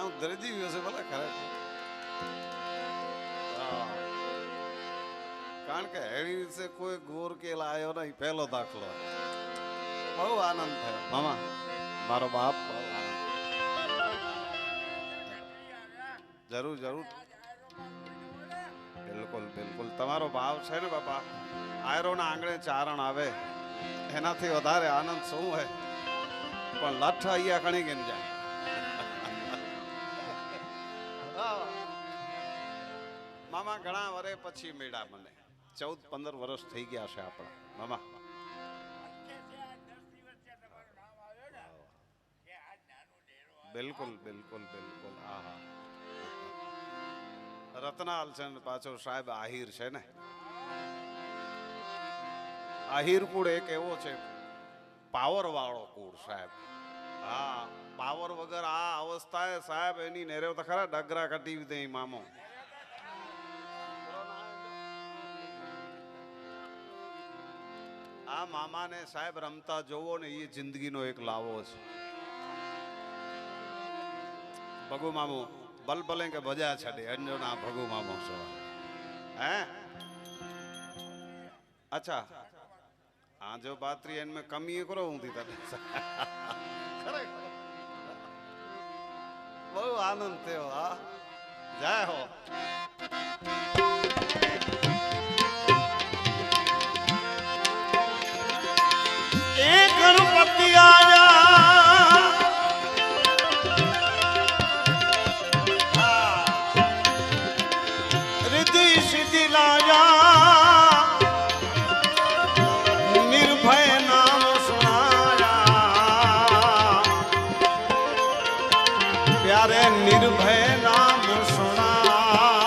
હું દરજી હશે ભલે ખરેખર. કારણ કે એવી રીતે કોઈ ગોર કે લાયો નહીં, પહેલો દાખલો. બહુ આનંદ થયો મામા, મારો બાપ. જરૂર જરૂર, બિલકુલ બિલકુલ. તમારો ભાવ છે ને બાપા, આયરો ના આંગણે ચારણ આવે એનાથી વધારે આનંદ શું હોય? પણ લઠ અહીંયા કણી ગઈ જાય. મામા ઘણા વર્ષ પછી મેળા મને 14-15 વર્ષ થઈ ગયા છે આપણા મામા. બિલકુલ બિલકુલ બિલકુલ. હા, રત્નાલ છે ને પાછો સાહેબ આહિર છે ને. આહિર કુળ એક એવો છે પાવર વાળો કુળ સાહેબ. હા, પાવર વગર આ અવસ્થાએ સાહેબ એની નેરેવ તો ખરા ડગરા કટી દે મામો. આ મામાને સાહેબ રમતા જોવો ને એ જિંદગીનો એક લાવો છે. ભગુ મામો બલ બલે કે બજા છડે અંજો ના ભગુ મામો છો હે. अच्छा हाँ जो बात रही इनमें कमी है करो हूँ थी तब बहुत आनंद थे हो. हाँ जय हो. एक गणपति आया रिद्धि सिद्धि लाया निर्भय नाम सुनाया.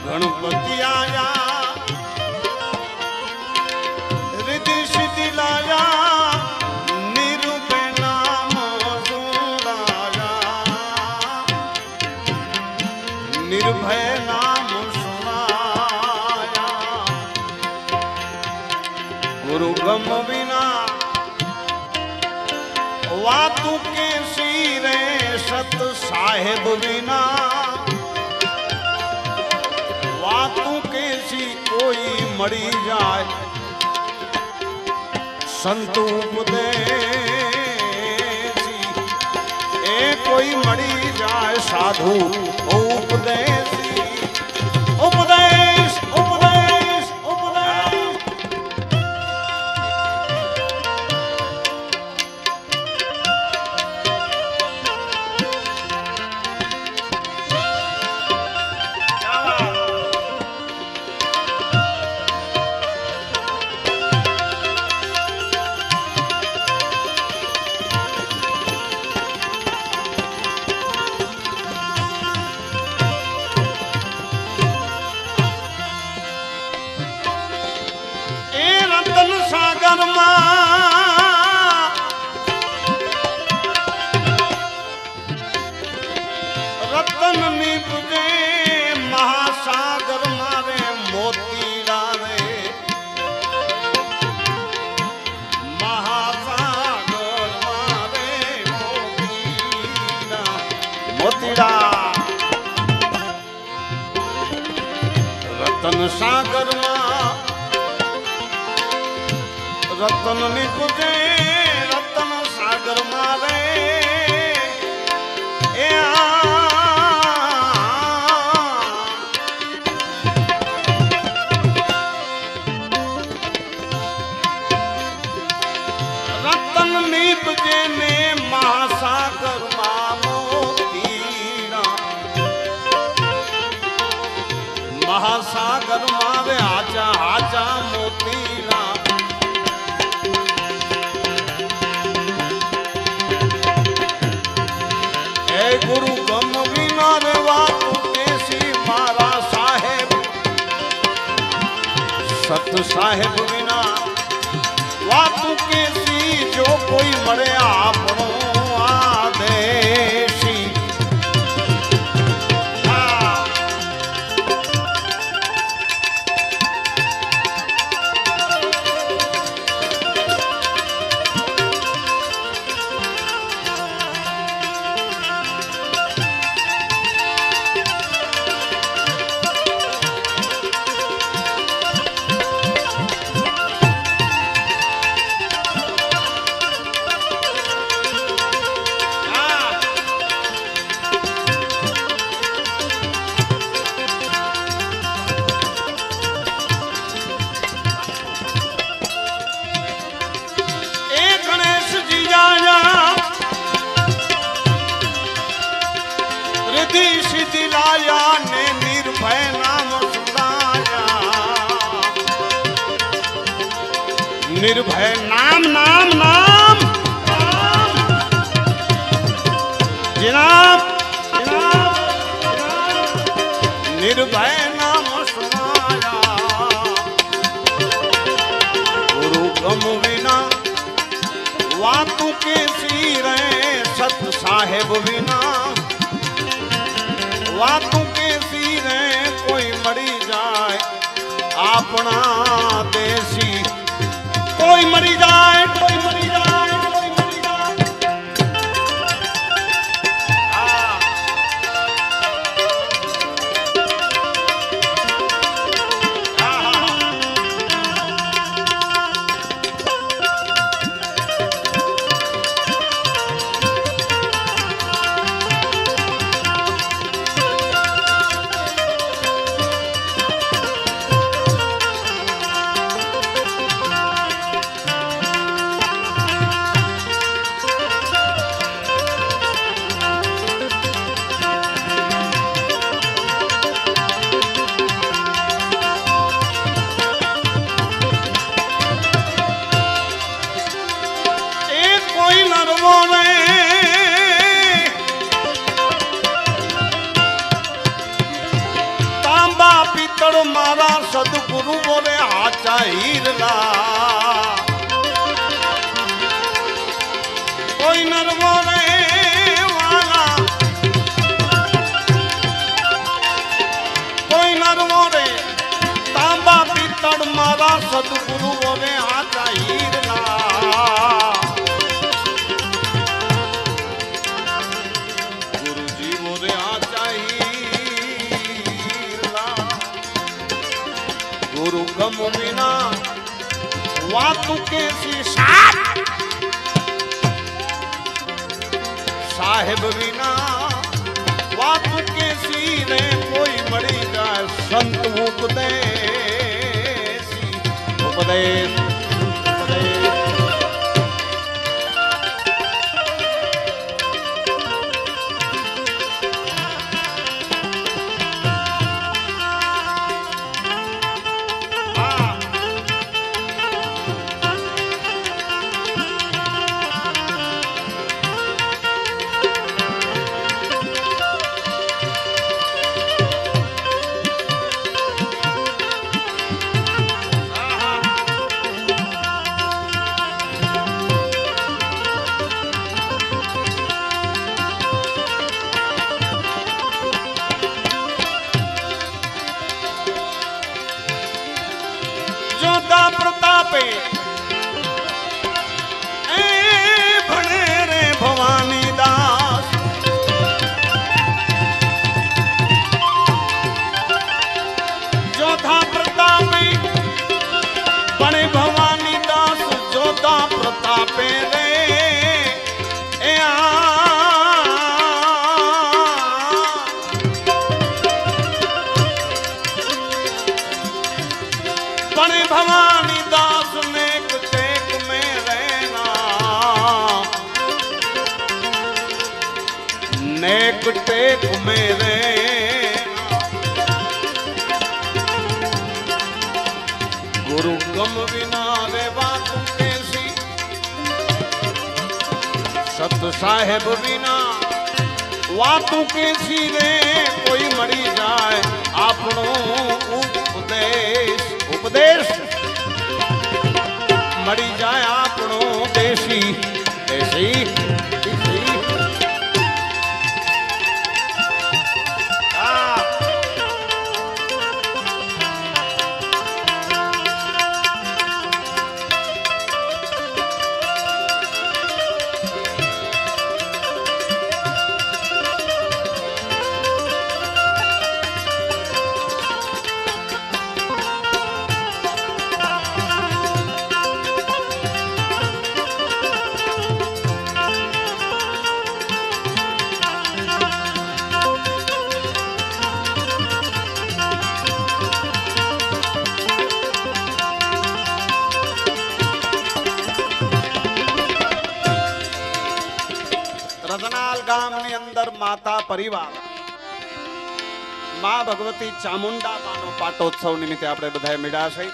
गणपति आया रिद्धि सिद्धि लाया निर्भय नाम सुनाया. निर्भय नाम सुनाया. गुरु गम बिना वातु के सिरे सत साहेब बिना वातु के सी कोई मरी जाए संत उपदेशी. ए कोई मरी जाए साधु उपदेशी. उपदेश उपदेश उपदेश. रतन निपजे महासागर मारे मोतीड़ा रे. महासागर मारे मोतीड़ा मोतीड़ा. रतन सागर रतन निपजे रतन सागर मारे. रतन निपजे ने महासागर मोतीड़ा. महासागर मारे आजा आजा मोतीड़ा. गुरु गम बिना रे वातु केसी मारा साहेब. सत साहेब बिना वातु केसी जो कोई मरे आपनो आदेशी. निर्भय नाम नाम नाम जनाब जनाब निर्भय नाम सुनाया गुरु गम बिना वातु के सिरे सत साहेब बिना वातु के सिरे कोई मरी जाए अपना देसी कोई मरी जाए कोई मरी जाए कोई मरी जाए मारा सदगुरु बोले हाचा हीरला कोई नर बोले वाला कोई नर बोले तांबा पीतड़ मारा सदगुरु बोले हाचा हीरला गुरु जी बोले हाचा गुरु गम बिना वातु के साहेब बिना वातु के सीने कोई मरी जाए संत उपदेश उपदेश प्रतापे ए भणे रे भवानी दास जोधा प्रतापे बणे भवानी दास जोधा प्रतापे रे ए बणे भवानी दास नेक टेक में रहना नेक टेक में रहना गुरु गम बिना रे बात कैसी सत साहेब बिना वातु कैसी रे कोई मरी जाए आपनो उपदेश उपदेश मरी जाए आपनो देसी देसी રતનાલ ગામની અંદર માતા પરિવાર માં ભગવતી ચામુંડા માનો પાટોત્સવ નિમિત્તે આપણે બધાએ મળ્યા છે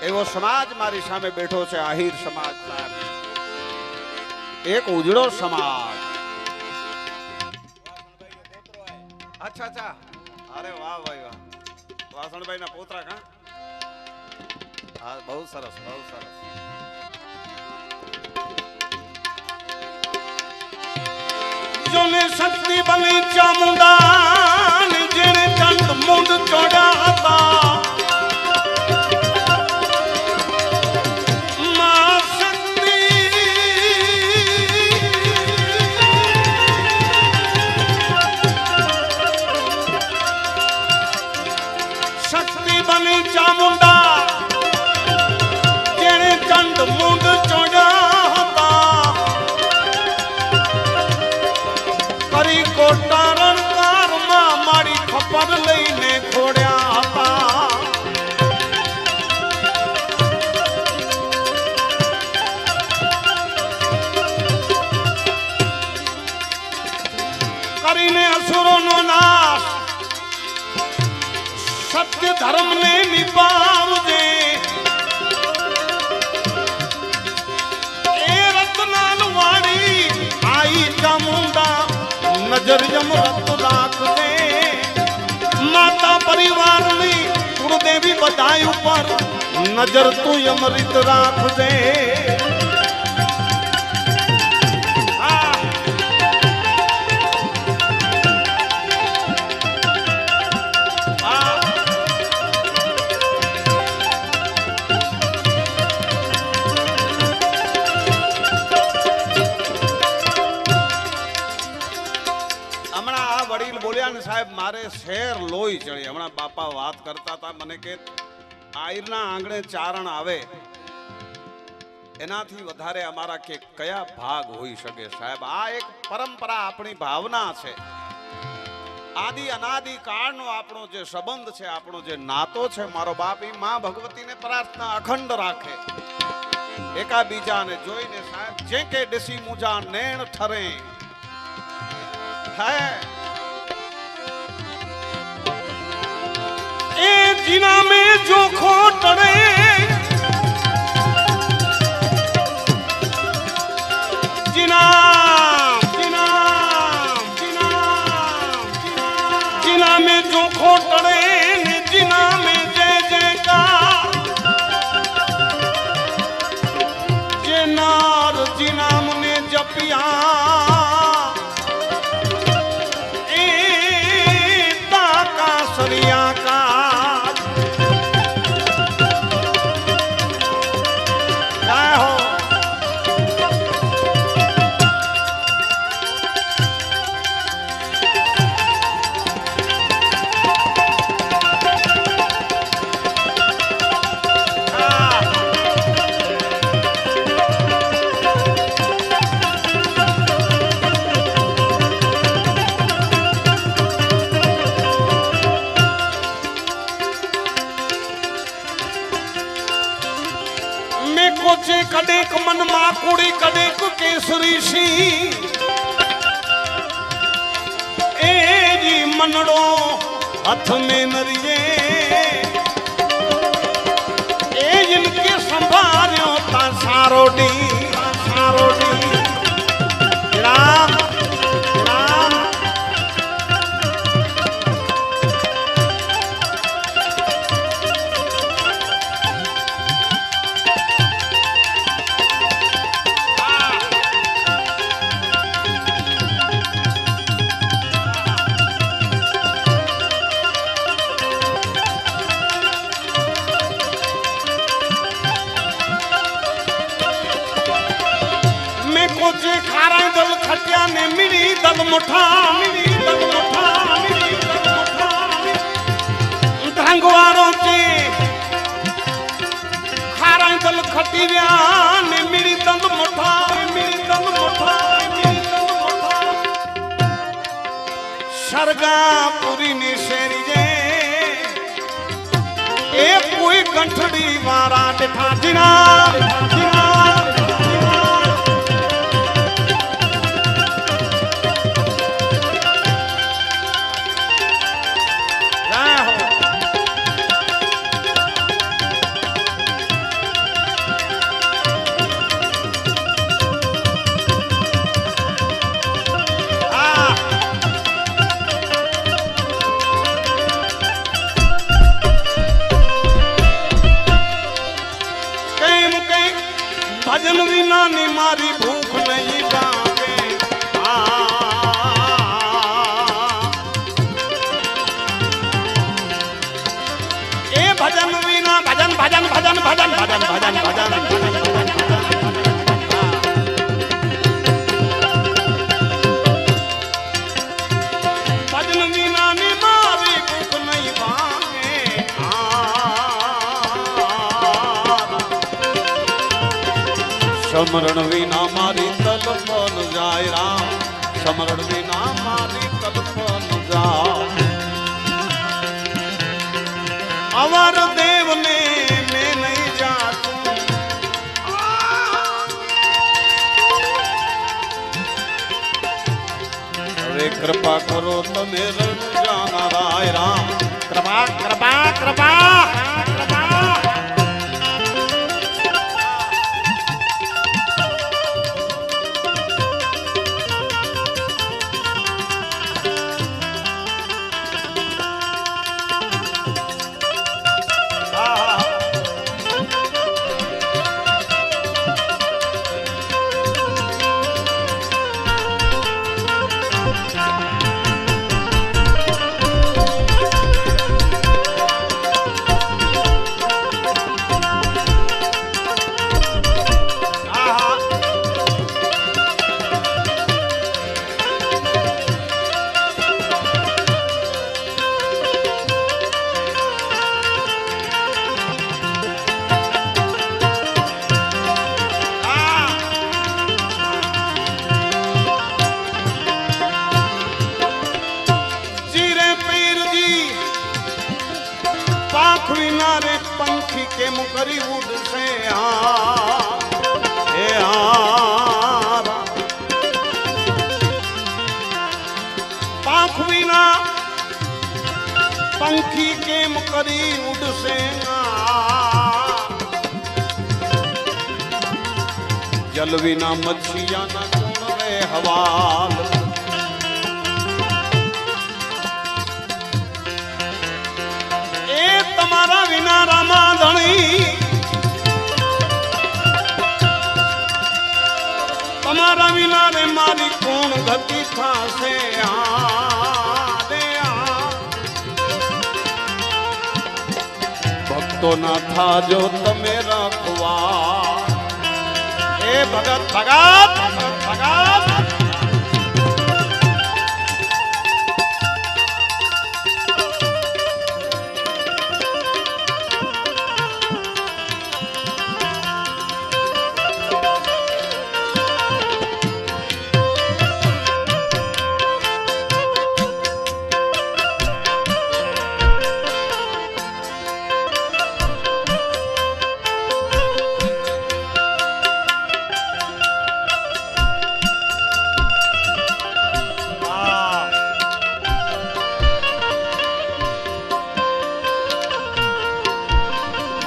એવો સમાજ મારી સામે બેઠો છે, આહિર સમાજ સાહેબ, એક ઉજળો સમાજ. અચ્છા અચ્છા, અરે વાહ ભાઈ વાહ, વાસણભાઈ ના પોતરા કા? હા, બહુ સરસ બહુ સરસ. જોને શક્તિ બની ચામુંડા ને જેને ચંદ મુંડ ચોડ્યા હતા, માં શક્તિ શક્તિ બની ચામુંડા જેને ચંદ મુંડ ચોડ્યા હતા, કરી કોટા રણકારમાં મારી ખપર લઈને ખોડ્યા હતા. કરીને અસુરોનો નાશ, સત્ય ધર્મને નિભાવજે. એ રતનાલ વાળી આઈ ચામુંડા નજર યમરત રાખજે. માતા પરિવારની કુળદેવી બધાય ઉપર નજર તું યમરિત રાખજે. સાહેબ મારે શેર લોહી ચડી. હમણાં બાપા વાત કરતા હતા મને કે આયરના આંગણે ચારણ આવે એનાથી વધારે અમારા કે કયા ભાગ હોઈ શકે સાહેબ. આ એક પરંપરા આપણી ભાવના છે, આદિ અનાદિ કાળનો આપણો જે સંબંધ છે, આપણો જે નાતો છે. મારો બાપ ઈ માં ભગવતીને પ્રાર્થના અખંડ રાખે, એકાબીજાને જોઈને સાહેબ જે કે ડસી મુજા નેણ ઠરે હે. એ જીના में जो खोटड़े जीना जीना जीना जीना में जो खोटड़े जीना में जय जयकार जे नार जीना ने जपिया ए ताका सरिया का कडेक मन माकुड़ी कडेक केसरी सी ए जी मनड़ो हाथ में नरिये ए जिनके संभार्यो ता सारोडी राम राम ने मिली दल मुठा धंगवारों के खारा दल खटिया ने मिली दल मुठा सरगापुरी ने शेरी जे एक कोई गंठड़ी वारा दिखा दिना ભજન વિનાની મારી ભૂખ નહીં ભાગે એ ભજન વિના ભજન ભજન ભજન ભજન ભજન ભજન ભજન ભજન વિનાની મારી ભૂખ નહીં ભાગે સમરણ વિના મારી તલપન જાય રામ સમરણ વિના મારી તલપન જાય અવર દેવને મેં નહીં જાતું હવે કૃપા કરો તમે રંજાના રાય રામ કૃપા કૃપા કૃપા पंखी के मुकरी उड़ से पाख बिना पंखी के मुकरी उड़ से जल बिना मछिया न गुण रे हवाल તમારા વિના રામા ધણી તમારા વિના રે મારી કોણ ગતિ થાશે ભક્તો ના થાજો તમે રાખવા એ ભગત ભગત ભગત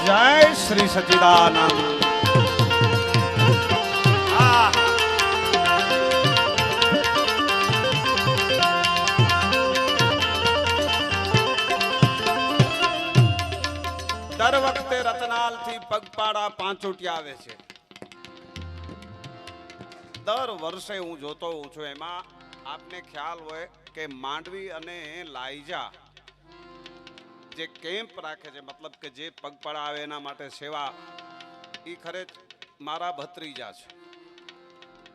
जय श्री सच्चिदानंद दर वखते रतनाल थी पगपाड़ा પાંચોટિયા આવે છે દર વર્ષે હું જોતો હોઉં છું એમાં આપને ખ્યાલ હોય કે માંડવી અને લાઈજા જે કેમ્પ રાખે છે મતલબ કે જે પગપાળા આવે એના માટે સેવા એ ખરે મારા ભત્રીજા છે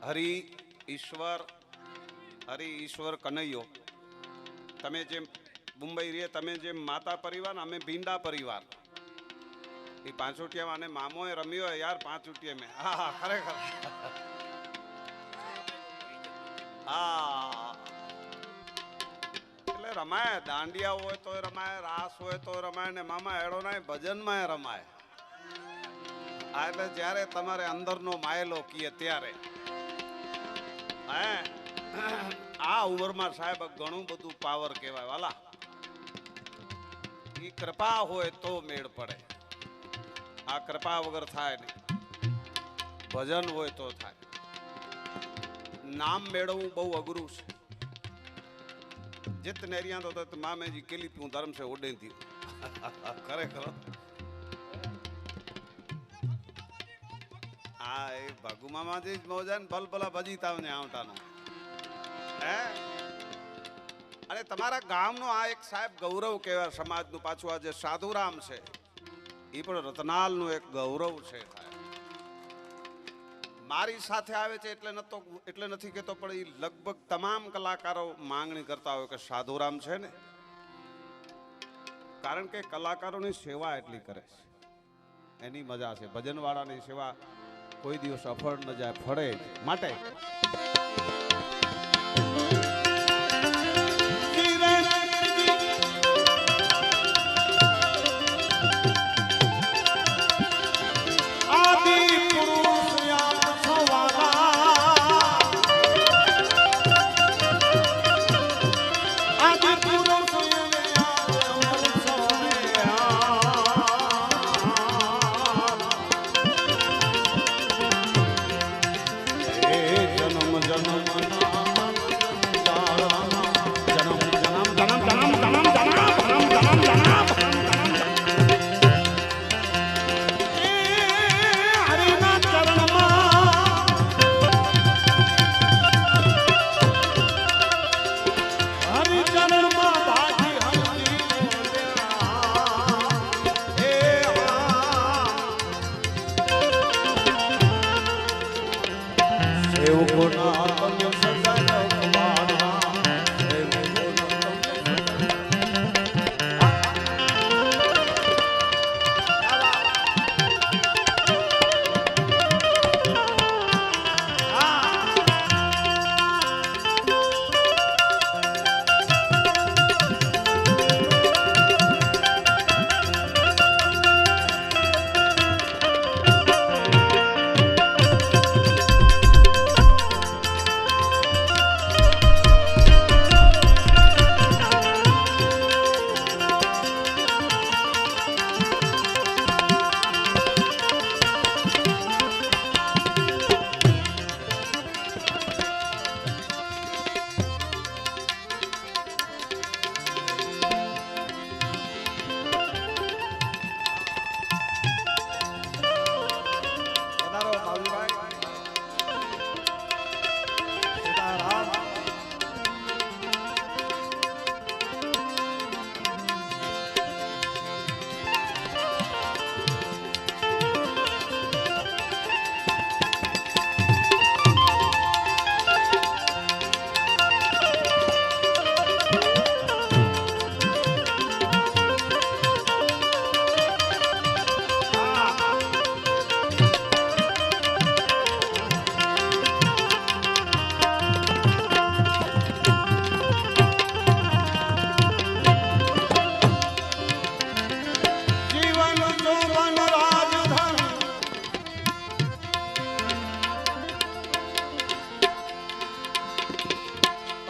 હરિ ઈશ્વર કનૈયો તમે જેમ મુંબઈ રે તમે જેમ માતા પરિવાર અમે ભીંડા પરિવાર એ પાંચોટિયા અને મામોએ રમ્યો યાર પાંચોટિયા મેં હા ખરેખર હા એટલે રમાય દાંડિયા હોય તો રમાય રાસ હોય તો રમાય ને મામા એડો ના ભજનમાં રમાય આ એટલે જ્યારે તમારે અંદરનો માયેલો કીએ ત્યારે હે આ ઉંમરમાં સાહેબ ઘણું બધું પાવર કહેવાય વાલા ઈ કૃપા હોય તો મેળ પડે આ કૃપા વગર થાય નહીં ભજન હોય તો થાય નામ મેળવવું બહુ અઘરું છે जितने एरिया तो मामे जी केली तू धर्म से उड़े थी करे करो आ હા એ ભગુમામાંથી જ મોજાન ભલ ભલા ભજીતા ને આવતાનો હે અને તમારા ગામનો આ એક સાહેબ ગૌરવ કહેવાય સમાજનું પાછું આ જે સાધુરામ છે એ પણ રતનાલનું એક ગૌરવ છે મારી સાથે આવે છે એટલે નથી કહેતો પણ એ લગભગ તમામ કલાકારો માંગણી કરતા હોય કે સાધુરામ છે ને કારણ કે કલાકારોની સેવા એટલી કરે છે એની મજા છે ભજનવાળાની સેવા કોઈ દિવસ અફળ ન જાય ફળે માટે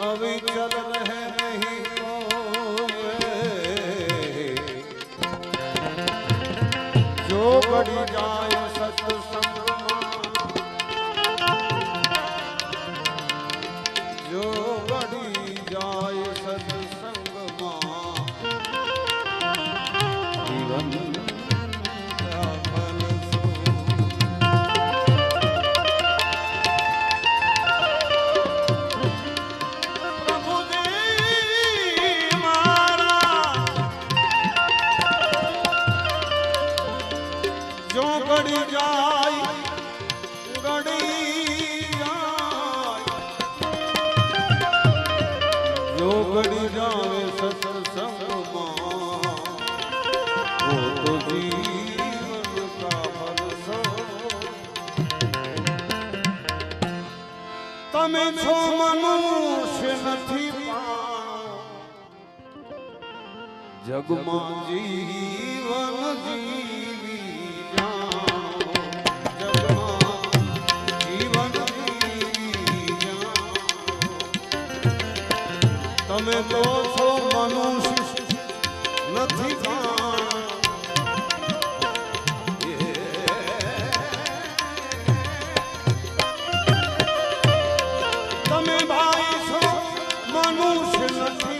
अविचल रहे नहीं जो बड़ी जाए सत्संग जो बड़ी जाए सत्संग जीवन गड़ी जावे सत्संग वो तो जीवन का फल तमे छो मनुष्य नहीं जगमा जीवन जीवी जाओ जगमा जीवन जीवी जाओ तमे तो छो मनुष्य नहीं तमे भाई छो मनुष्य नहीं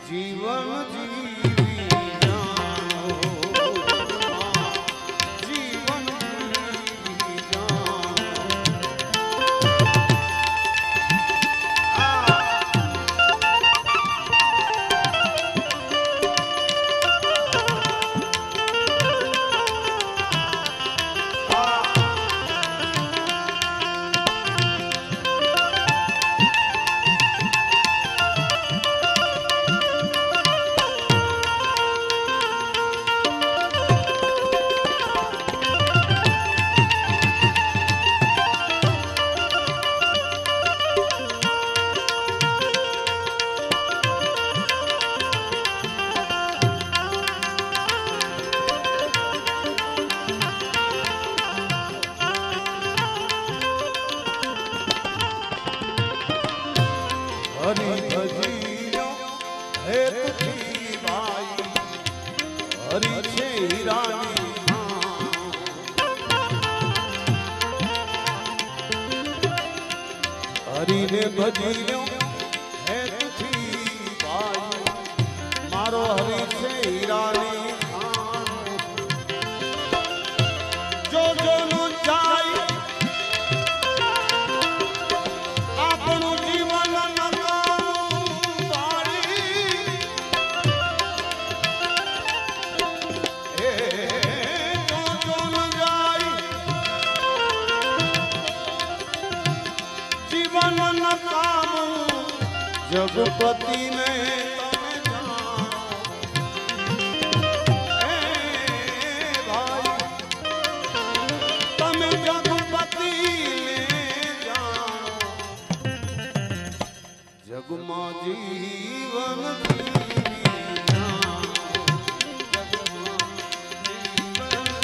जीवन जीवी जाओ जीवन હેતુથી ભાઈ હરી છે હીરાની હરીને ભજી લ્યો હેતુથી ભાઈ મારો હરી છે હીરાની જો જો નું જાય આપણું જીવન નકામું પાડી હે જો જો નું જાય જીવન નકામું જગપતિને તમે જાણો હે ભાઈ તમે જગપતિને જાણો જગમાં જીવન જીવી જાણો. જગમાં જીવન જીવી.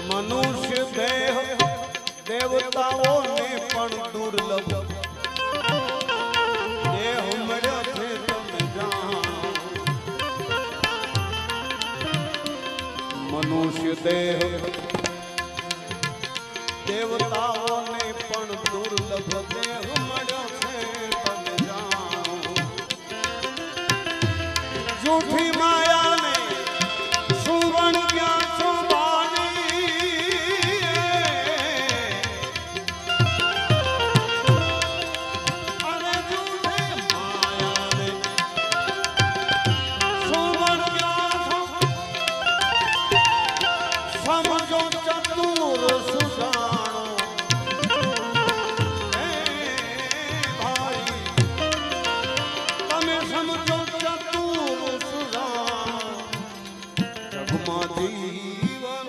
મનુષ્ય દેહ દેવતાઓને પણ દુર્લભ દેહ મળ્યો છે તમે જાણો મનુષ્ય દેહ દેવતાઓને પણ દુર્લભ દેહ મળ્યો છે તમે જાણો જૂઠી માયાને સુવર્ણ ક્યાં સમજો ચતુર સુજાણો હે ભાઈ તમે સમજો ચતુર સુજાણો જગમાં જીવન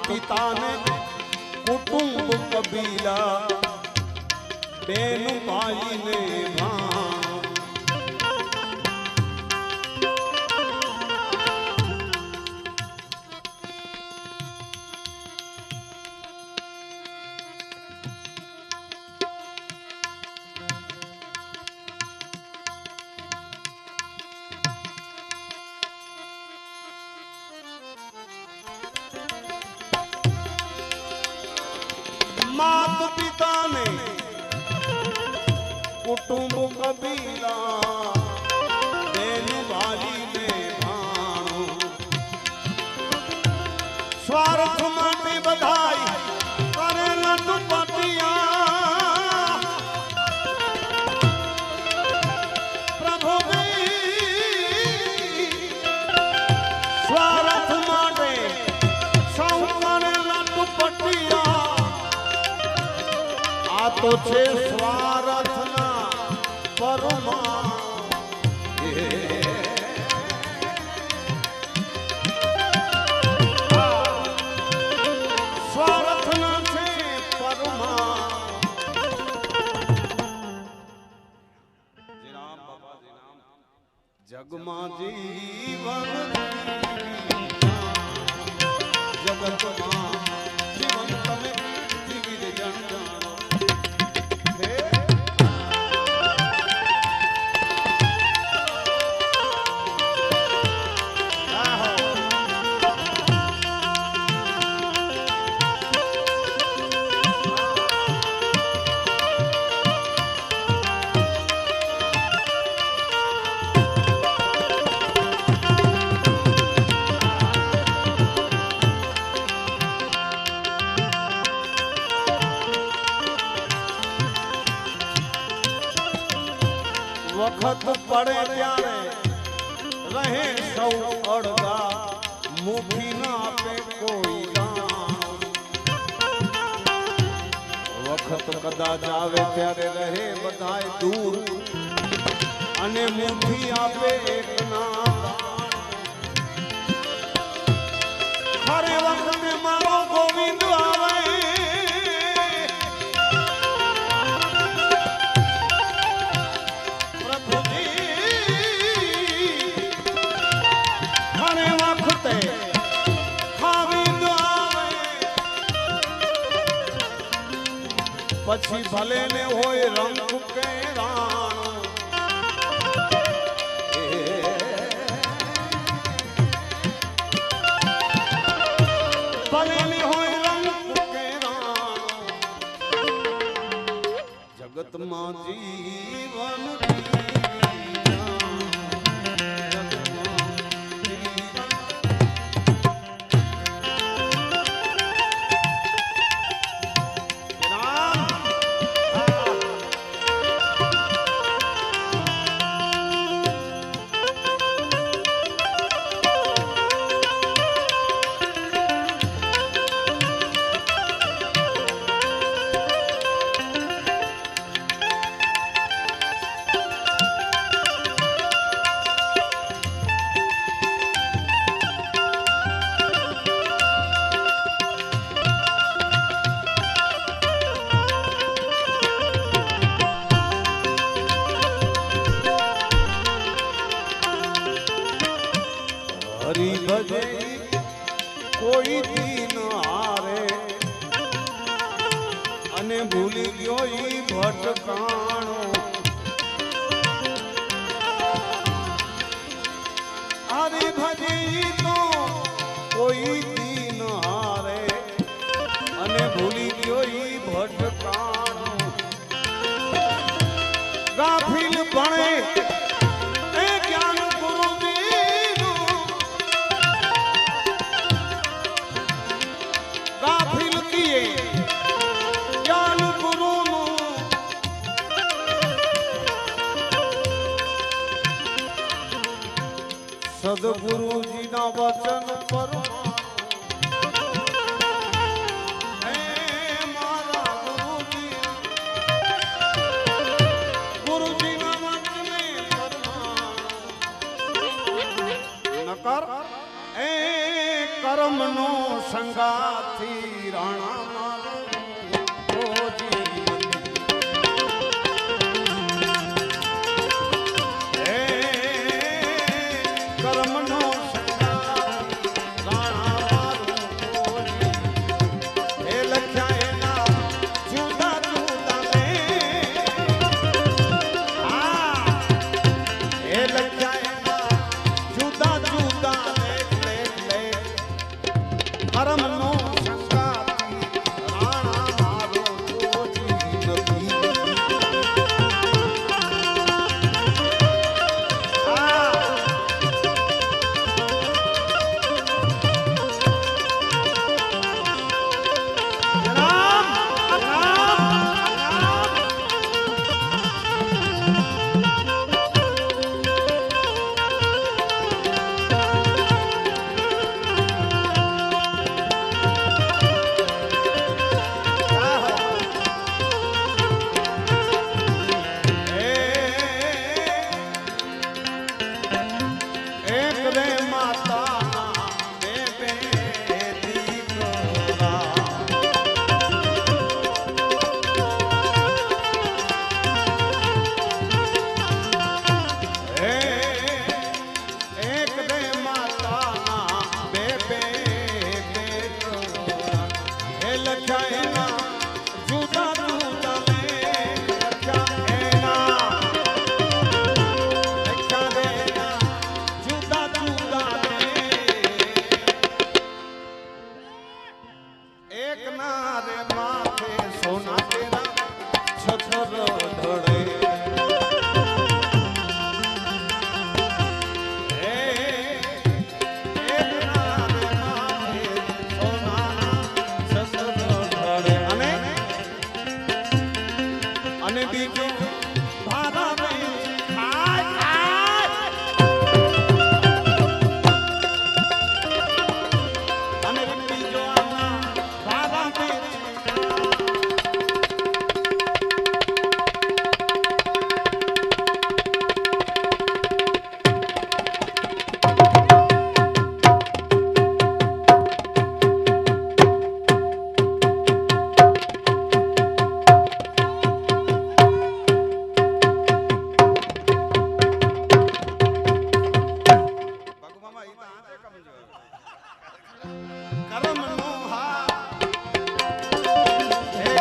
પિતાને કુટુંબ કબીલા બેન ભાઈને ભાણ માત પિતાને કુટુંબ કબીલા બેન ભાઈને ભાણો સ્વાર્થ માટે બધાય કરેલા દુપટિયા પ્રભુ સ્વાર્થ માટે સૌ કરેલા દુપટિયા આ તો છે સ્વાર્થના પરમા જગમાં જીવન જગતમાં જીવન તમે જીવી જાણો વખત પડે ત્યારે રહે સૌ અડગા મુખી ના આપે કોઈ દાન વખત કદાચ આવે ત્યારે રહે બધાય દૂર અને મુઠી આપે એક ના ખરે વખતે મારો ગોવિંદ આવે પછી ભલે ને હોય રંગ કે રાણ ભલે ને હોય રંગ કે રાણ જગતમાં જીવન હરી ભજે કોઈ દીન હારે અને ભૂલી ગયો ઈ ભટકાણો હરી ભજે તો કોઈ દીન હારે અને ભૂલી ગયો ઈ ભટકાણો ગાફિલ ભણે એ જ્ઞાન ગાફિલ કિએ જ્ઞાન ગુરુનું સદગુરુજીના વચન પર મારા ગુરુજીના વચને નકર એ કર્મનો સંગાથી રાણા મારો કર્મનો સંગાથી રાણા મારો એ લખ્યા એના જુદા જુદા લે એ લખ્યા એના જુદા જુદા કર્મનો સંગાથી રાણા મારો લખ્યા એના જુદા જુદા લેખ લખ્યા એના લખ્યા એના જુદા જુદા લેખ એક ના રે માથે સોના કેરા છછર ધડે અને બીજો ભારા ખાય ખાય અને બીજો ભારા કરમનો હા હે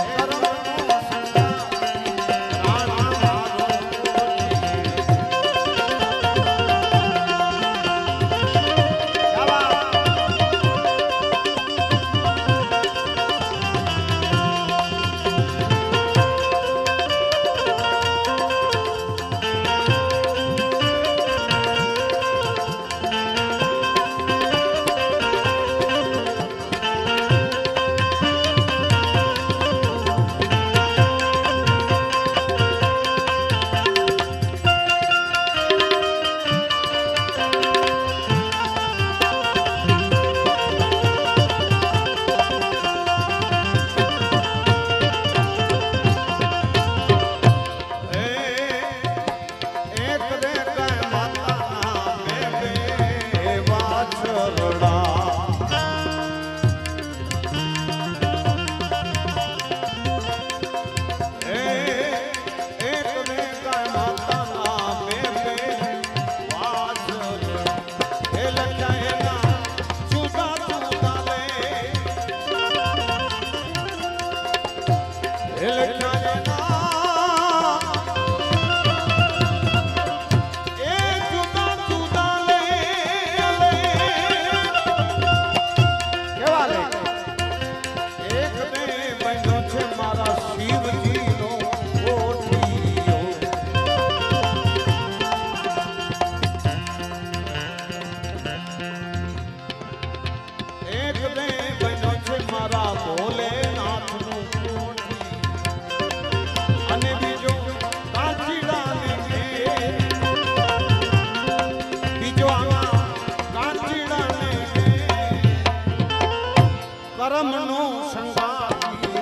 કરમનો સંગા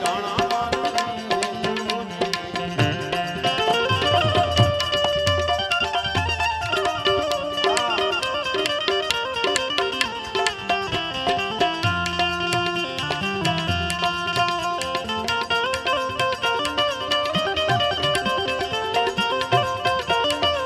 રાણા મારો કરમનો સંગાતી રાણા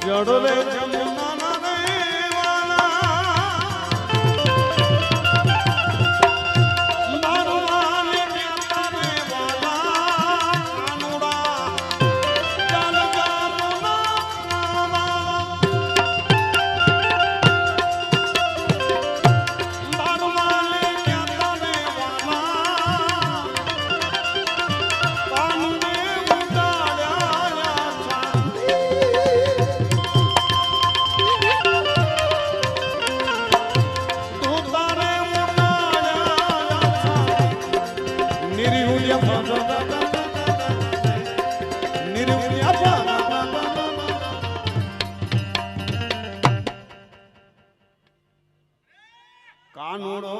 જડલે જમુના દેવાના મારવાને કેતાને વાલા કાનુડા ચાલ જામુના મારવાને કેતાને વાલા કાનુડે ઉડાડ્યા કાનુડો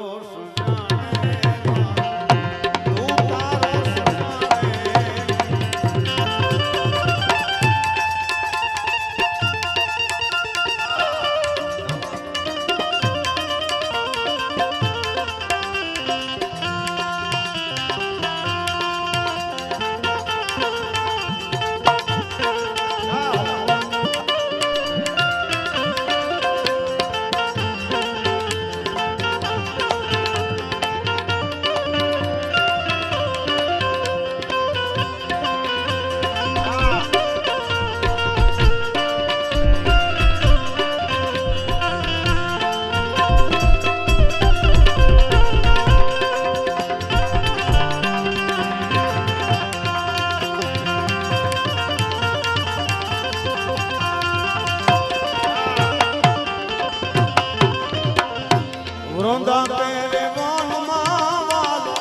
વૃંદા તેરે વનમાં વાલો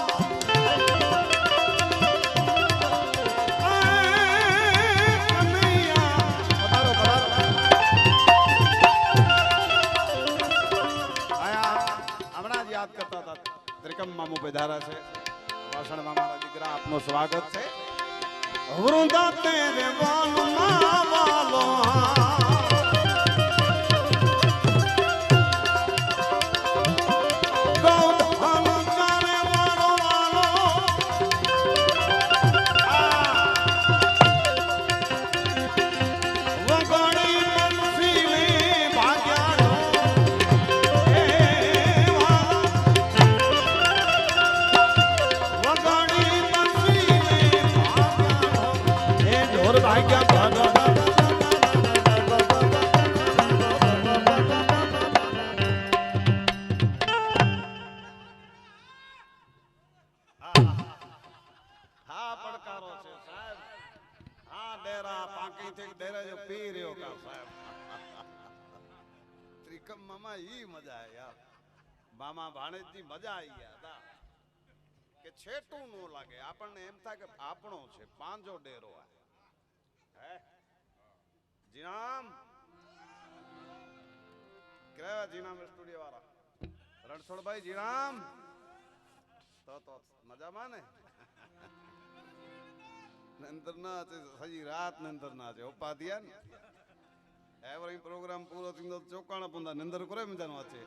હમણાં જ યાદ કરતા હતા ત્રિકમ મામુ પધારા છે વાસણ મામાના દીકરા આપનું સ્વાગત છે વૃંદા તેરે વનમાં વાલો મામા ભાણેજની મજા આવી ગયા કે છેટું નો લાગે આપણને એમ થાય કે આપણો છે પાંજો ડેરો હે જીનામ કેવા જીનામ સ્ટુડિયો વાળા રણછોડભાઈ જીનામ તો મજામાં ને નંદર ના છે હજી રાત નંદર ના છે ઉપાધ્યા ને એવરી પ્રોગ્રામ પૂરો થયો ચોકાણા પુંદા નંદર કરે મજાનો છે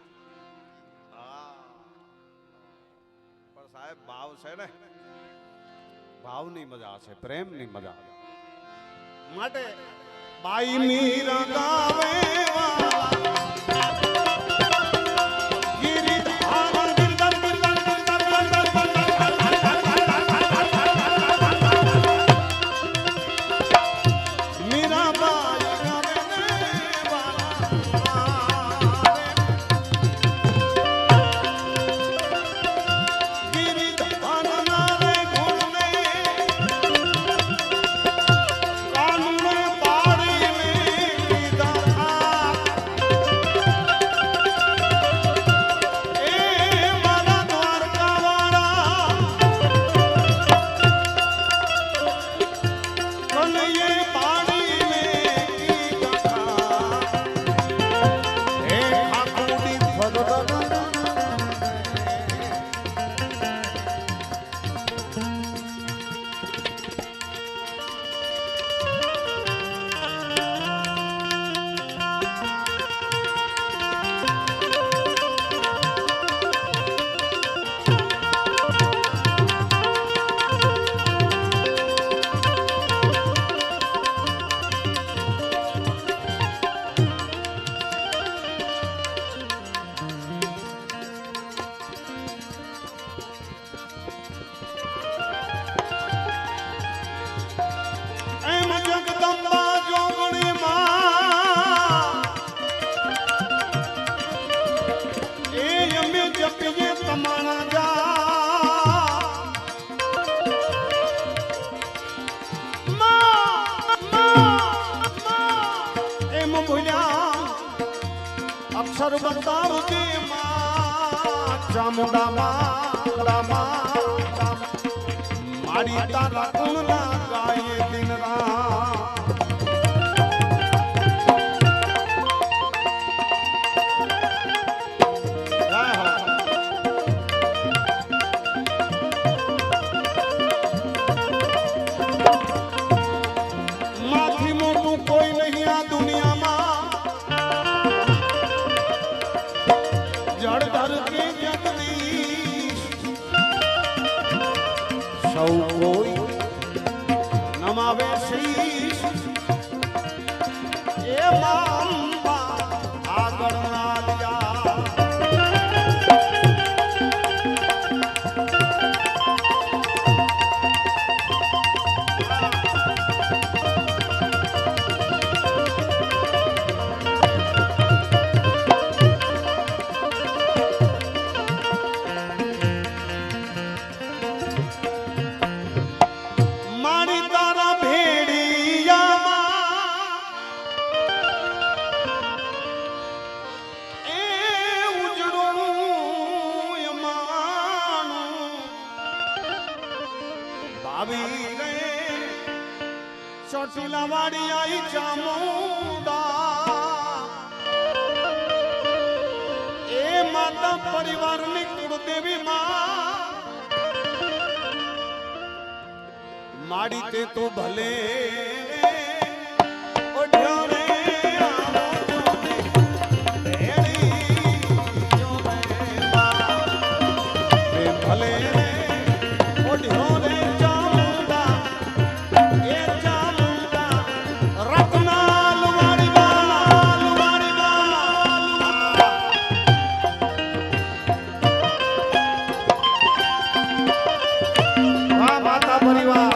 પણ સાહેબ ભાવ છે ને ભાવની મજા છે પ્રેમની મજા માટે બાઈ મીરા ગાવે કેમ ભૂલ્યા અક્ષર બતાવતી માં ચામુંડા મારી તારા ગુણના ગાયે દિન રાત માથી મોટું કોઈ નહીં આ દુનિયામાં જળ ધરતી જગદીશ સૌ કોઈ નમાવે શીશ એ અંબા આગળ ના લ્યા મારી તારા ભેડિયામાં એ ઉજળું માનું ભાવી રે ચોટીલા વાળી આઈ ચામુંડા એ માતા પરિવારની કુળદેવી માં માડી તે તો ભલે ઓઢ્યો રે આવો જો રે બા એ ભલે ઓઢ્યો રે ચામુંડા એ ચામુંડા રત્નાલ વાળી માતા પરિવાર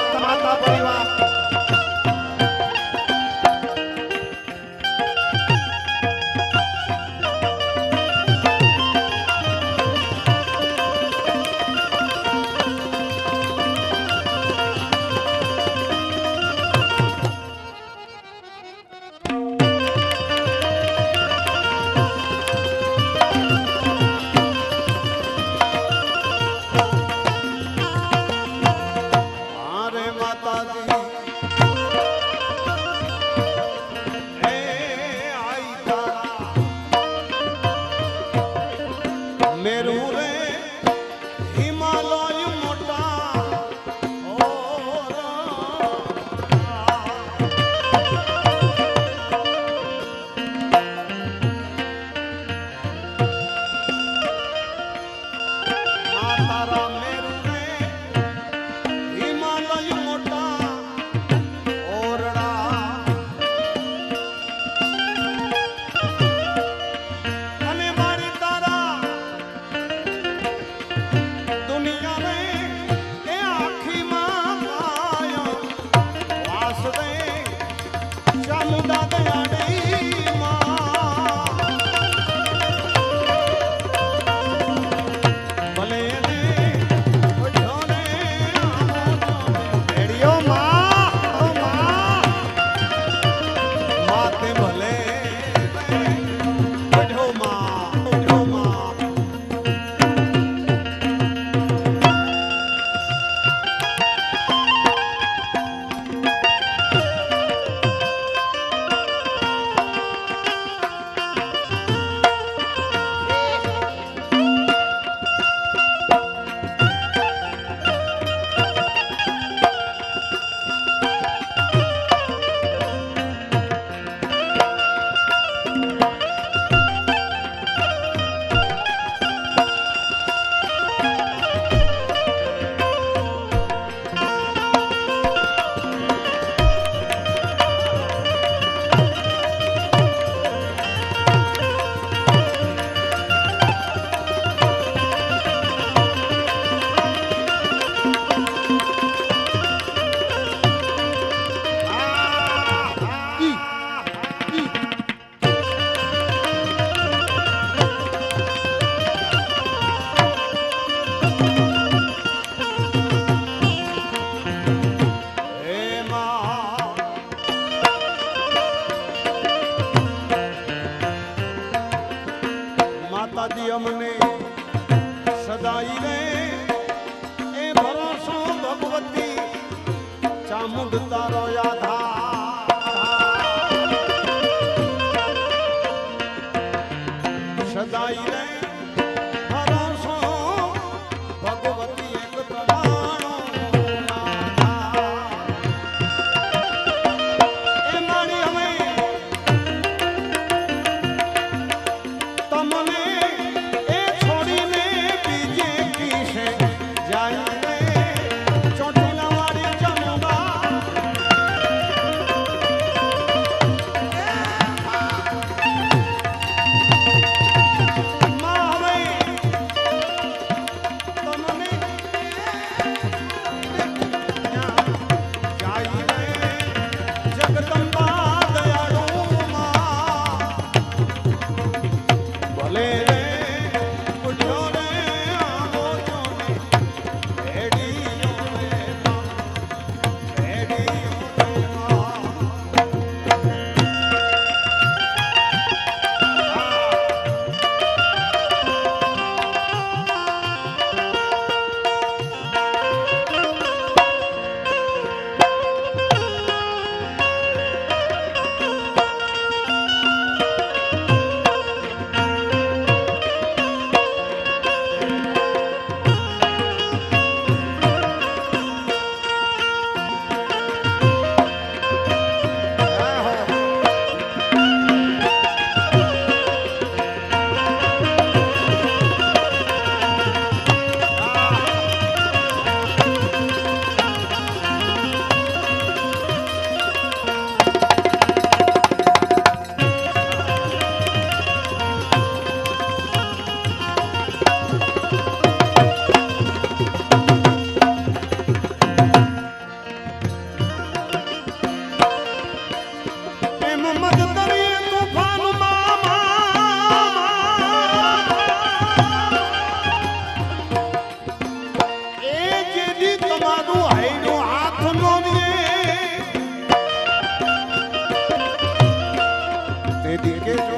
તેથી કે જો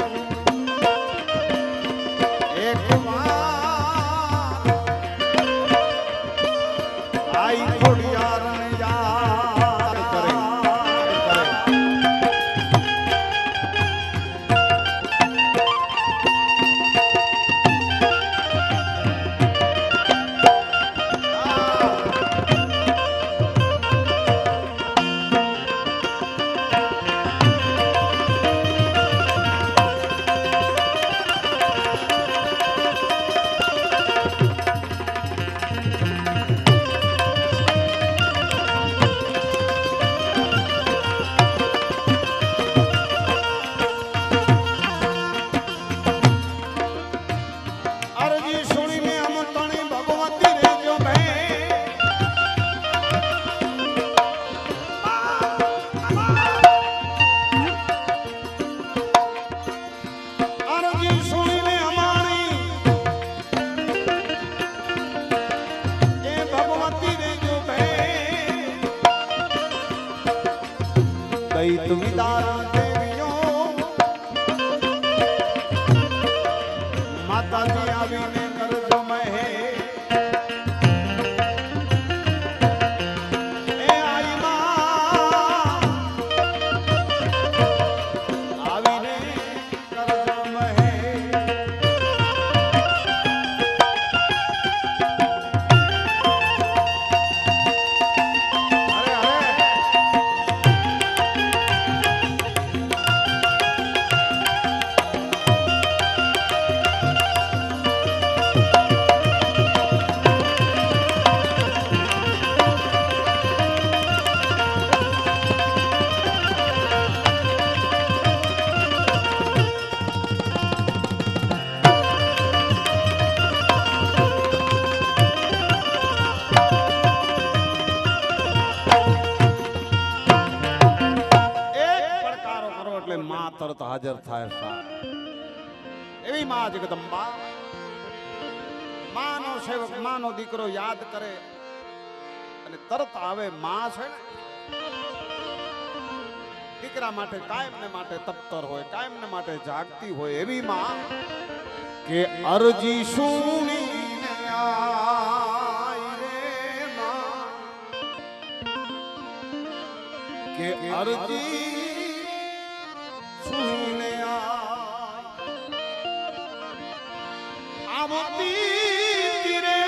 એક વાર આઈ ખોડિયારને યાદ કરે અરજી સુણીને અમતણી ભગવતી રેજો ભાઈ અરજી સુણીને અમારી એ ભગવતી રેજો ભાઈ દૈત વિદાર દેવીઓ માતાજી આવીને કરજો મહે એ આઈ માં આવીને કરજો મહે અરે અરે એટલે માં તરત હાજર થાય સાહેબ એવી માં જગદંબા માનો સેવક માનો દીકરો યાદ કરે અને તરત આવે માં છે ને દીકરા માટે કાયમ ને માટે તપતર હોય કાયમ ને માટે જાગતી હોય એવી માં કે અરજી સુણીને આઈ રે માં કે અરજી સુને આવતી તીરે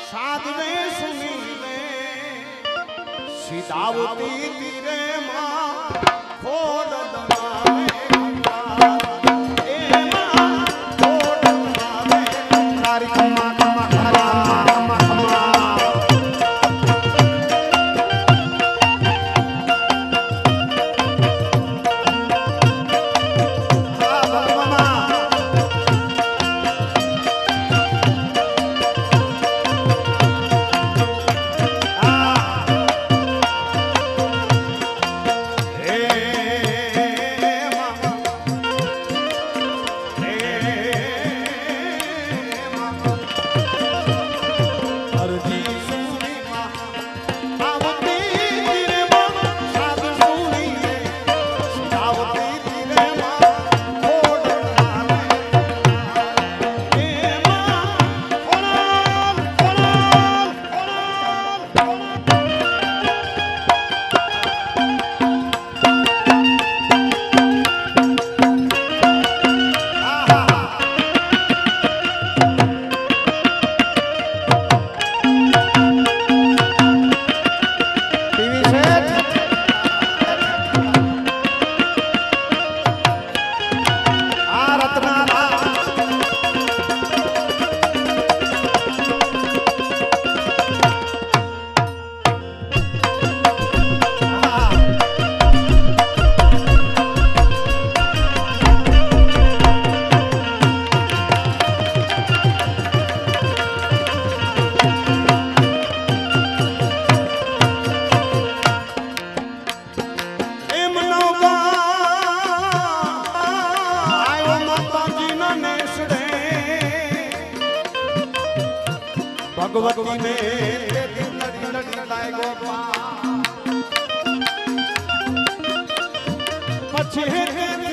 સાધવે સુનીને સીધાવતી તીરે ખોડ ભગવતી ને પછી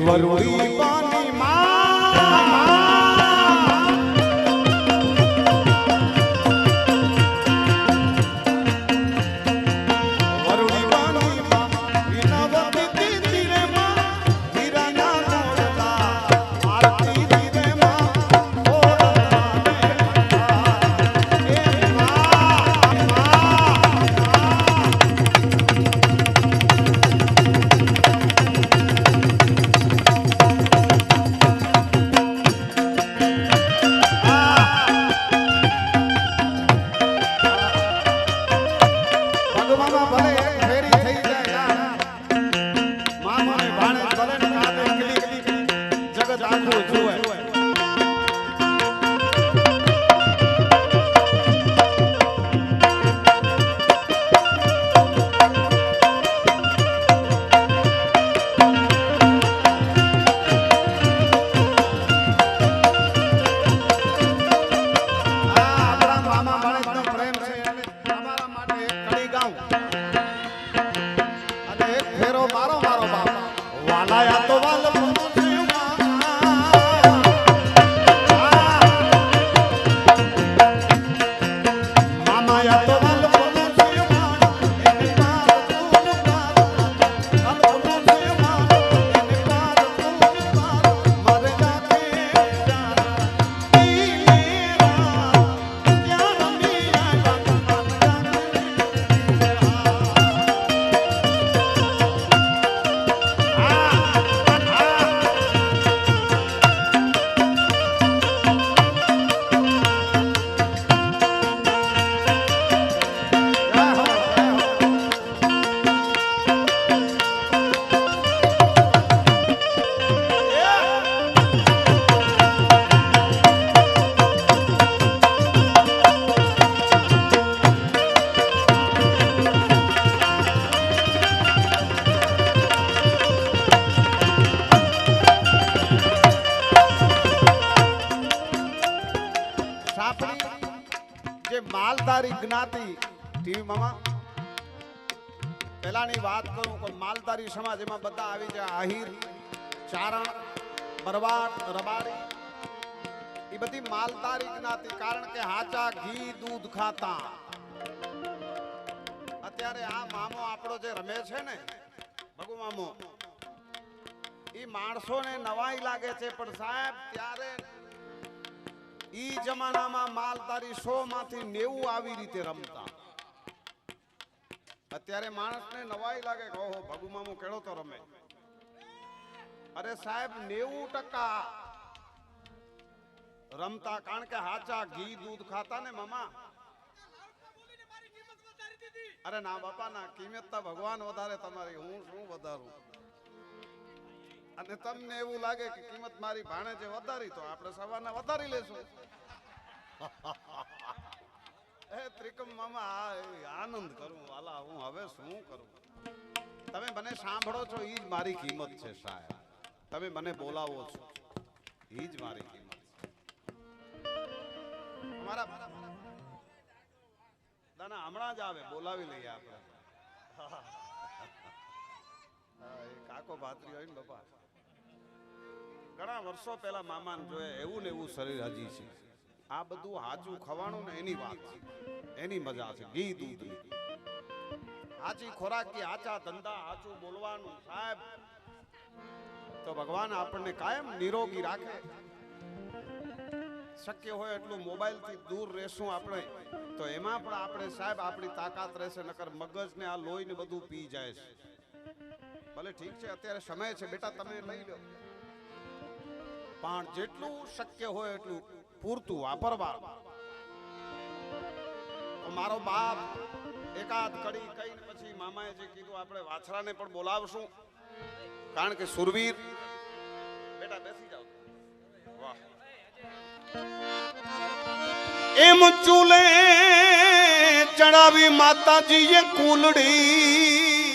વરુડી પાની માં વરુડી પાની માં વિનવતી દીદી રે માં હીરાના મોડલા આરતી દીરે માં ઓરલા એ માં ભગવાનમાં ભલે એક ફેરી થઈ જાય મામા ને ભાણે ભલે ને કાંદે કલી જગત આખું જુએ આપણા મામા ભાણેજનો પ્રેમ છે એટલે તમારા માટે એક કડી ગાઉં અને એક ફેરો મારો મારો બાપ વાલાયા તો વાલ મામાયા તો વાલ જે માલધારી જ્ઞાતિ ટીવી મામા પહેલાની વાત કરું કે માલધારી સમાજ એમાં બધા આવી જાય આહિર ચારણ બરવાડ રબારી એ બધી માલધારી જ્ઞાતિ કારણ કે હાચા ઘી દૂધ ખાતા અત્યારે આ મામો આપણો જે રમે છે ને ભગુ મામો એ માણસોને નવાઈ લાગે છે પણ સાહેબ ત્યારે ઈ જમાનામાં માલધારી 100 માંથી 90 આવી રીતે રમતા અત્યારે માણસને નવાઈ લાગે કે ઓહો ભગુ મામો કેળો તો રમે અરે સાહેબ 90% રમતા કારણ કે હાચા ઘી દૂધ ખાતા ને મામા અરે ના બાપા ના કિંમત તો ભગવાન વધારે તમારી હું શું વધારું અને તમને એવું લાગે કે કિંમત મારી ભાણે જે વધારી તો આપણે સવારના વધારી લેશું એ ત્રિકમ મામા આનંદ કરું વાલા હું હવે શું કરું તમે મને સાંભળો છો ઈ જ મારી કિંમત છે સાહેબ તમે મને બોલાવો છો ઈ જ મારી કિંમત છે અમારા દાના હમણાં જ આવે બોલાવી લઈએ આપણે કાકો ભાતરી હોય ને બાપા ઘણા વર્ષો પહેલા મામાને જોયે એવું ને એવું શરીર હજી છે આ બધું હાચું ખવાનું ને એની વાત છે એની મજા છે ઘી દૂધ હાચી ખોરાકી હાચા ધંધા હાચું બોલવાનું સાહેબ તો ભગવાન આપણને કાયમ નિરોગી રાખે શક્ય હોય એટલું મોબાઈલ થી દૂર રહેશું આપણે તો એમાં પણ આપણે સાહેબ આપણી તાકાત રહેશે નકર મગજ ને આ લોહી ને બધું પી જાય છે ભલે ઠીક છે અત્યારે સમય છે બેટા તમે લઈ લો પણ જેટલું શક્ય હોય એટલું પૂરતું વાપરવા તો મારો બાપ એકાદ કડી કહીને પછી મામાએ જે કીધું આપણે વાછરાને પણ બોલાવશું કારણ કે સુરવીર બેટા બેસી જાઓ વાહ એમ ચૂલે ચડાવી માતાજીએ કુલડી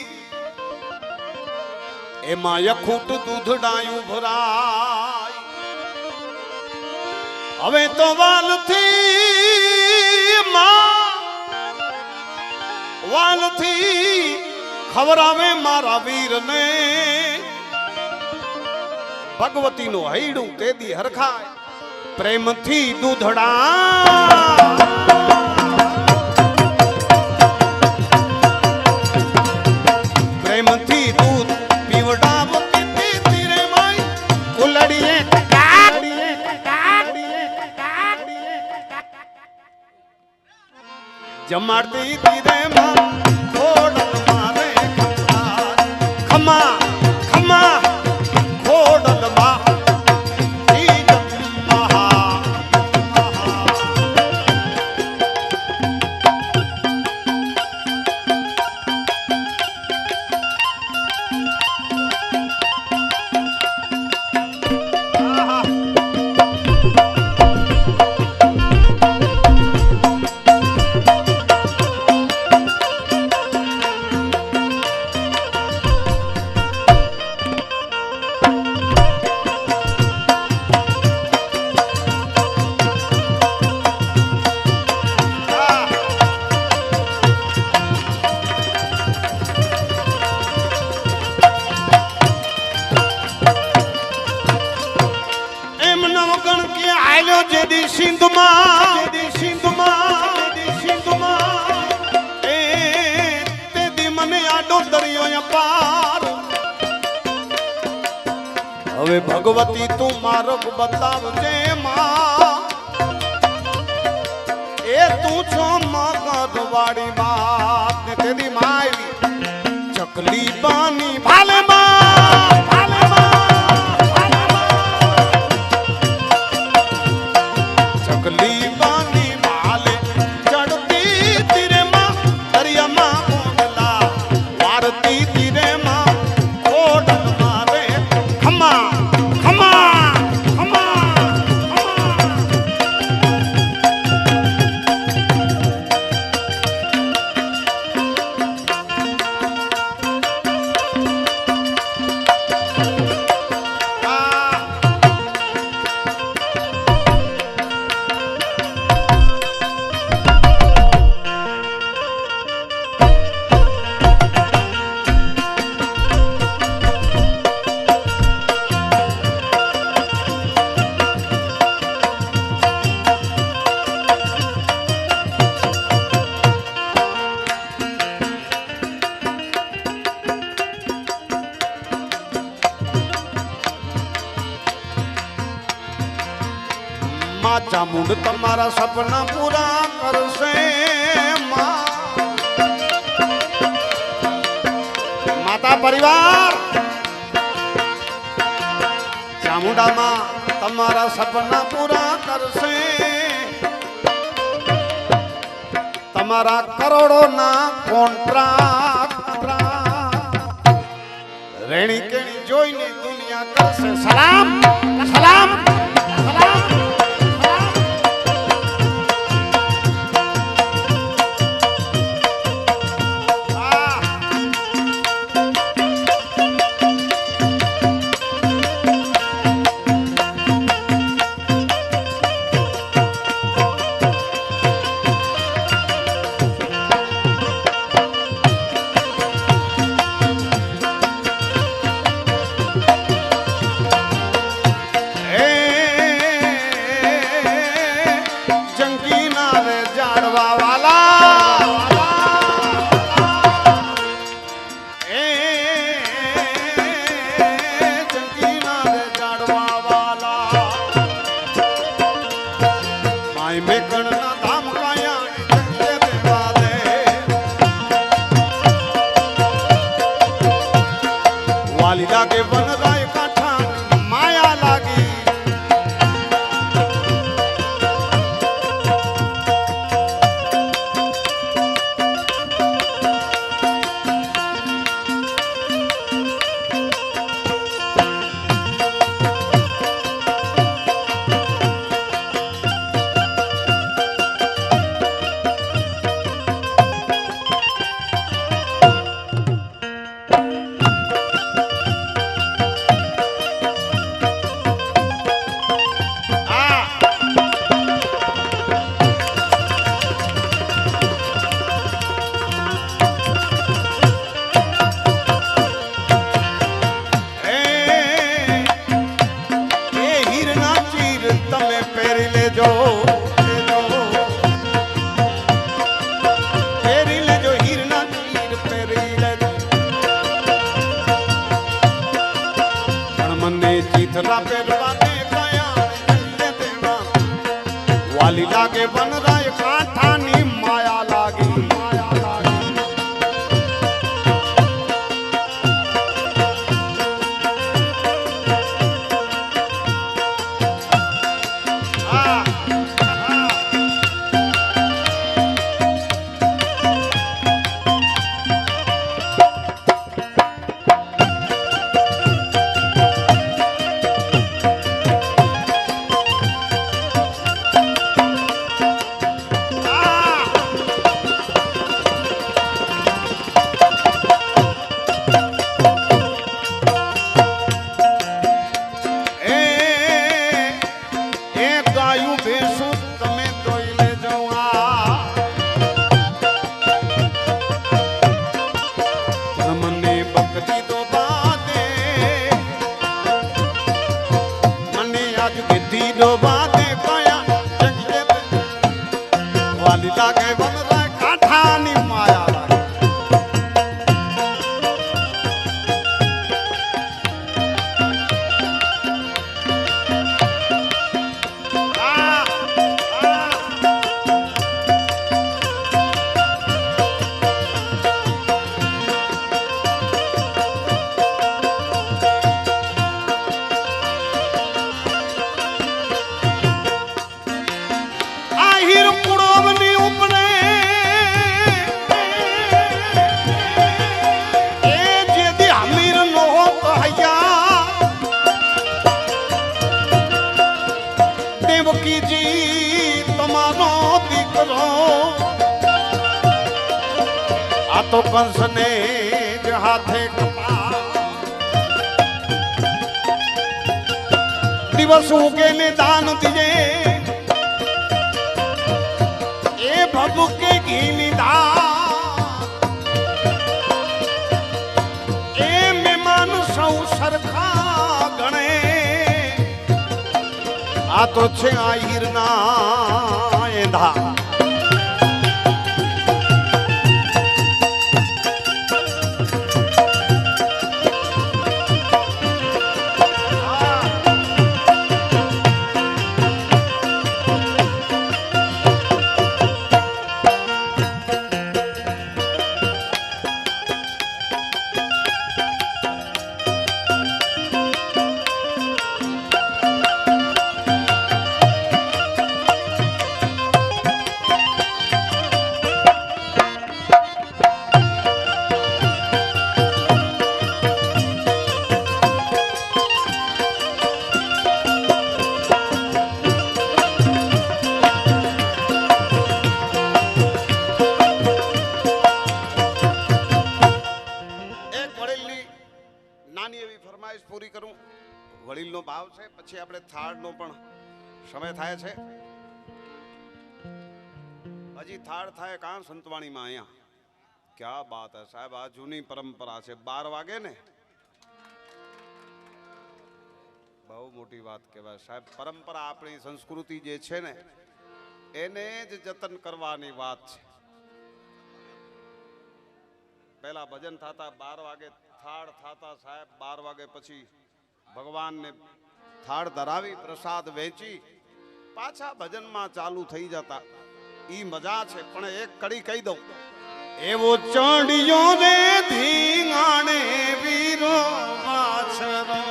એમાં યખૂટ દૂધડાયું ભરાય હવે તો વાલથી ખવરાવે મારા વીરને ભગવતીનું હૈડું તેદી હરખાય પ્રેમથી દૂધડા પ્રેમથી દૂધ પીવડાવતી પીતી રે માઈ ઉલડીએ જમાડતી ધીરે માં ખોડલ મારે ખમા ખમા ખોડલ માં હવે ભગવતી તું માર્ગ બતાવજે માં એ તું છો મગર વાળી વાત ને તેદી માયવી ચકલી બાની ભાલે માં ભાલે ચકલી બાની ભાલે ચડતી તીરે માં દરિયામાં કોડલા વારતી તીરે માં કોડલ મારે ખમા ચામુંડ તમારા સપના પૂરા કરશે માતા પરિવાર ચામુંડામાં તમારા સપના પૂરા કરશે તમારા કરોડોના કોન્ટ્રાક્ટ રેણી કેણી જોઈને દુનિયા કરશે સલામ સલામ સલામ લાગે વનરાય કાંઠા માયા લાગી લેજો લેજો પહેરી લેજો હીરના ચીર પહેરી લેજો પણ મને ચીથરા પહેરવા દે કયા જઈને તેમાં વાલી લાગે વનરાય કાંઠાની માયા લાગી માયા લાગી વાલી લાગે વનરાય કાંઠાની માયા લાગે તો કંસને જ હાથે કપા દિવસ ઉગે ને દાન દીજે એ ભભૂકે ઘીની દાન એ મહેમાન સૌ સરખા ગણે આ તો છે આહીરના એંધા પૂરી કરું વડીલનો ભાવ છે પછી આપણે થાળનો પણ સમય થાય છે હજી થાળ થાય કાં સંતવાણીમાં અહીંયા ક્યાં બાત હે સાહેબ આ જૂની પરંપરા છે 12 વાગે ને બહુ મોટી વાત કહેવાય સાહેબ પરંપરા આપણી સંસ્કૃતિ જે છે ને એને જ જતન કરવાની વાત છે પહેલા ભજન થતા 12 વાગે થાળ થતા સાહેબ 12 વાગે પછી ભગવાનને થાળ ધરાવી પ્રસાદ વેચી પાછા ભજનમાં ચાલુ થઈ જતા ઈ મજા છે પણ એક કડી કહી દઉં એવો ચડિયો રે ધીંગાણે વીરો માછરો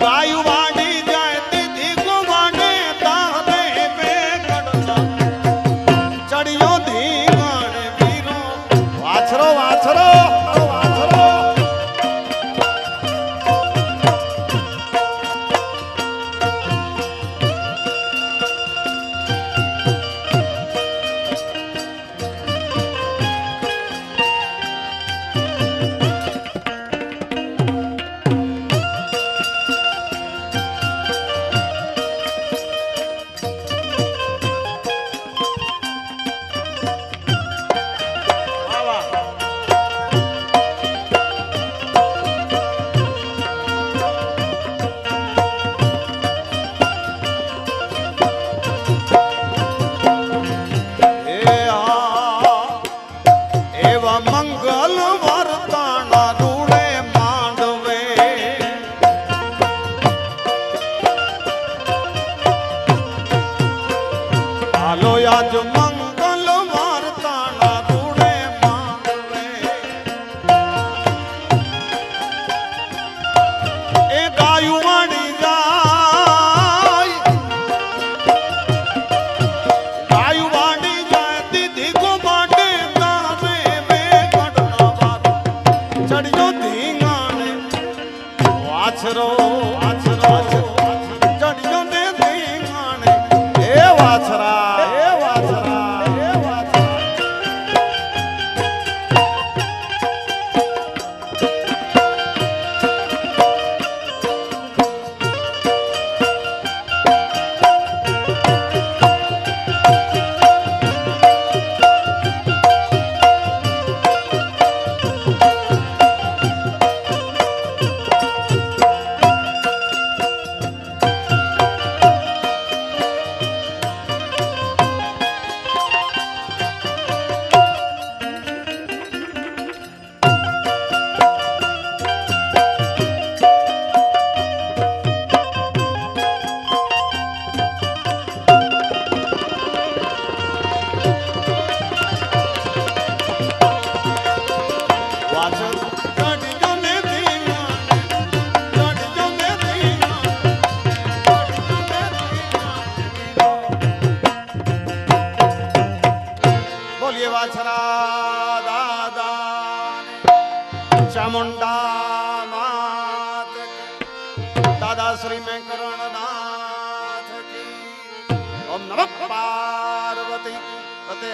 ગાયું ગોરા દાદા ચામુંડા માત દાદા શ્રી મેં કરણનાથ કી ઓમ નમઃ પાર્વતી પતે